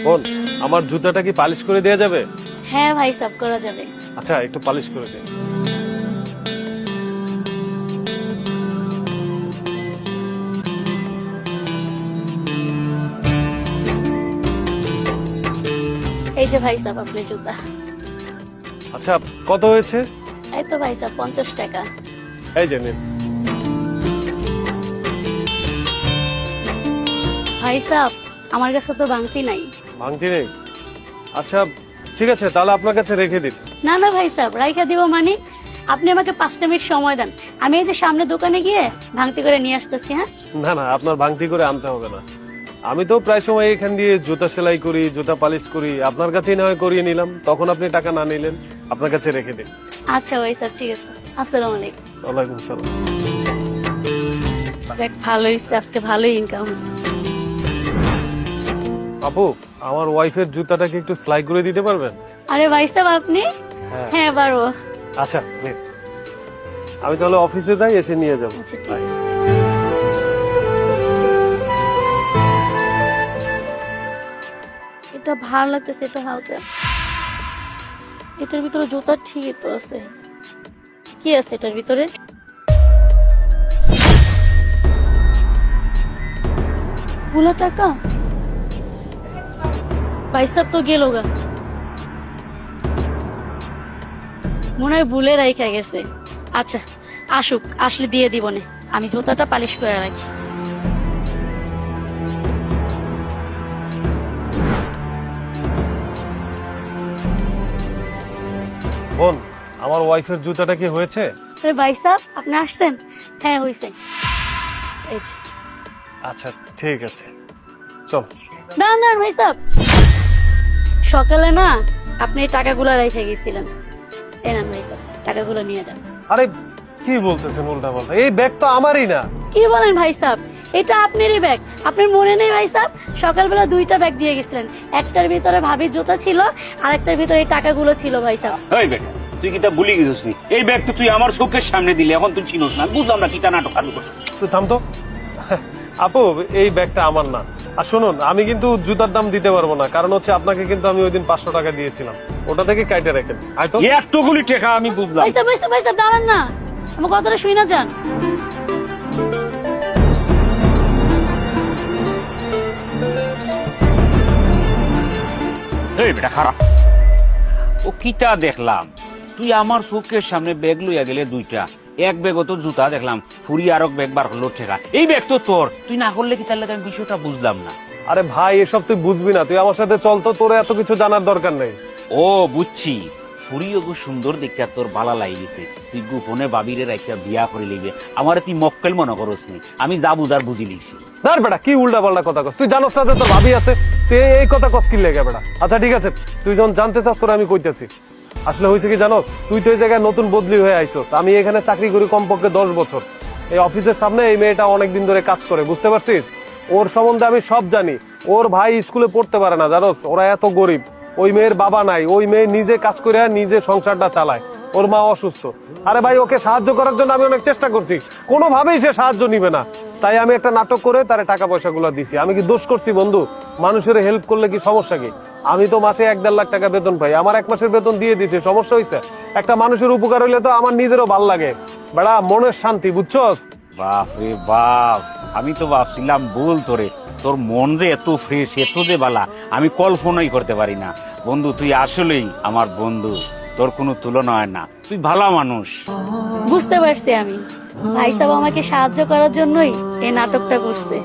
বোন, আমার জুতাটা কি পালিশ করে দেওয়া যাবে? হ্যাঁ ভাই সাব করা যাবে। আচ্ছা, একটু পালিশ করে দিন। এই যে ভাই সাব আপনার জুতা। আচ্ছা, কত হয়েছে? এই তো ভাই সাব 50 টাকা। এই যে নিন। ভাই সাব আমার কাছে তো ভাঙতি নাই। ভাঙতি নেই? আচ্ছা ঠিক আছে, তাহলে আপনার কাছে রেখে দিন। না না ভাই সাব রাইখা দিব মানে, আপনি আমাকে 5টা মিনিট সময় দেন, আমি এই যে সামনে দোকানে গিয়ে ভাঙতি করে নিয়ে আসতেছি। হ্যাঁ না না, আপনার ভাঙতি করে আনতে হবে না। আমি তো প্রায় সময় এখান দিয়ে জুতা সেলাই করি, জুতা পালিশ করি, আপনার কাছেই না হয় করিয়ে নিলাম, তখন আপনি টাকা না নিলেন, আপনার কাছে রেখে দিন। আচ্ছা ভাই সাব ঠিক আছে, আসসালামু আলাইকুম। ওয়ালাইকুম সালাম। যাক ভালো হয়েছে, আজকে ভালোই ইনকাম হচ্ছে। আপু, আমার ওয়াইফের জুতাটা কি একটু সেলাই করে দিতে পারবেন? আরে ভাই সাব আপনি? হ্যাঁ। হ্যাঁ পারবো। আচ্ছা নিন। আমি তাহলে অফিসে যাই, এসে নিয়ে যাবো। আচ্ছা ঠিক আছে। এটা ভালো লাগতেছে, এটা হালকা, এটার ভিতরে জুতা ঠিকই তো আছে। কি আছে এটার ভিতরে? ভুলা টাকা? পয়সা তো গেল গা, মনে হয় ভুলে রাইখা গেছে। আচ্ছা আসুক, আসলে দিয়ে দিব নে, আমি জুতাটা পালিশ করে রাখি। বোন, আমার ওয়াইফের জুতাটা কি হয়েছে? আরে ভাই সাহেব আপনি আসছেন? হ্যাঁ হয়েছে। এই যে। আচ্ছা ঠিক আছে, চল। দাঁড়ান দাঁড়ান ভাই সাহেব, সকালে না আপনি এই টাকাগুলো রেখে গেছিলেন, এই নেন ভাই সাহেব, টাকাগুলো নিয়ে যান। আরে কি বলতেছেন উল্টা পাল্টা? এই ব্যাগ তো আমারই না। কি বলেন ভাই সাহেব, এটা আপনারই ব্যাগ, আপনার মনে নেই ভাই সাহেব? সকালবেলা 2টা ব্যাগ দিয়ে গেছিলেন, একটার ভিতরে ভাবির জুতা ছিল আর একটার ভিতরে এই টাকাগুলো ছিল ভাই সাহেব। এই ব্যাগ তুই কিটা ভুলে গেছিস নি? এই ব্যাগ তো তুই আমার চোখের সামনে দিলি, এখন তুই চিনোস না, বুঝলাম না কিটা নাটক চালু করছিস। তুই থাম তো। আপু, এই ব্যাগটা আমার না। আর শুনুন, আমি কিন্তু জুতার দাম দিতে পারবো না, কারণ হচ্ছে আপনাকে কিন্তু আমি ওই দিন 500 টাকা দিয়েছিলাম, ওটা থেকে কাইটে রাখেন। হয়তো এতগুলি টাকা আমি বুঝলাম। ভাই সাহেব ভাই সাহেব দাঁড়ান না, আমার কথাটা শুই না যান। এই বেটা খারাপ, ও কিটা দেখলাম তুই আমার চোখের সামনে ব্যাগ লইয়া গেলে 2টা, এক ব্যাগও তো জুতা দেখলাম, ফুরি আর এক ব্যাগ বার করলো টাকা, এই ব্যাগ তো তোর, তুই না করলে কি তাহলে আমি বিষয়টা বুঝলাম না। আরে ভাই, এসব তুই বুঝবি না, তুই আমার সাথে চল তো, তোর এত কিছু জানার দরকার নেই। ও বুঝছি, ফুরিও খুব সুন্দর দেখতে তোর বালা লাগিয়েছে, তুই গোপনে বাবিরে রাইখা বিয়া করে লিবে, আমার তুই মক্কেল মনে করস নি, আমি যা বুঝার বুঝি লিছি। না বেটা, কি উল্টা পাল্টা কথা কস? তুই জানোস না যে তোর ভাবি আছে, তুই এই কথা কস কি লেগে বেটা? আচ্ছা ঠিক আছে, তুই যখন জানতে চাস তোর আমি কইতেছি। আসলে হয়েছে কি জানোস, তুই তো এই জায়গায় নতুন বদলি হয়ে আইছস, আমি এখানে চাকরি করি কমপক্ষে 10 বছর। এই অফিসের সামনে এই মেয়েটা অনেকদিন ধরে কাজ করে, বুঝতে পারছিস? ওর সম্বন্ধে আমি সব জানি। ওর ভাই স্কুলে পড়তে পারে না, জানোস? ওরা এত গরিব। ওই মেয়ের বাবা নাই, ওই মেয়ে নিজে কাজ করে নিজে সংসারটা চালায়, ওর মা অসুস্থ। আরে ভাই, ওকে সাহায্য করার জন্য আমি অনেক চেষ্টা করছি, কোনোভাবেই সে সাহায্য নিবে না। তাই আমি একটা নাটক করে তার টাকা পয়সাগুলো দিছি। আমি কি দোষ করছি বন্ধু? মানুষের হেল্প করলে কি সমস্যা কি? আমি তো মাসে 1-1.5 লাখ টাকা বেতন পাই, আমার 1 মাসের বেতন দিয়ে দিছি, সমস্যা হয়েছে? একটা মানুষের উপকার হইলে তো আমার নিজেরও ভাল লাগে বেড়া, মনের শান্তি, বুঝছস? বাপ রে বাপ, আমি তো ভাবছিলাম ভুল তোরে, তোর মন যে এত ফ্রেশ, এত যে বালা, আমি কল্পনাই করতে পারি না। বন্ধু তুই আসলেই আমার বন্ধু, তোর কোনো তুলনা হয় না, তুই ভালো মানুষ। বুঝতে পারছি আমি, ভাই সাহেব আমাকে সাহায্য করার জন্যই এই নাটকটা করছে।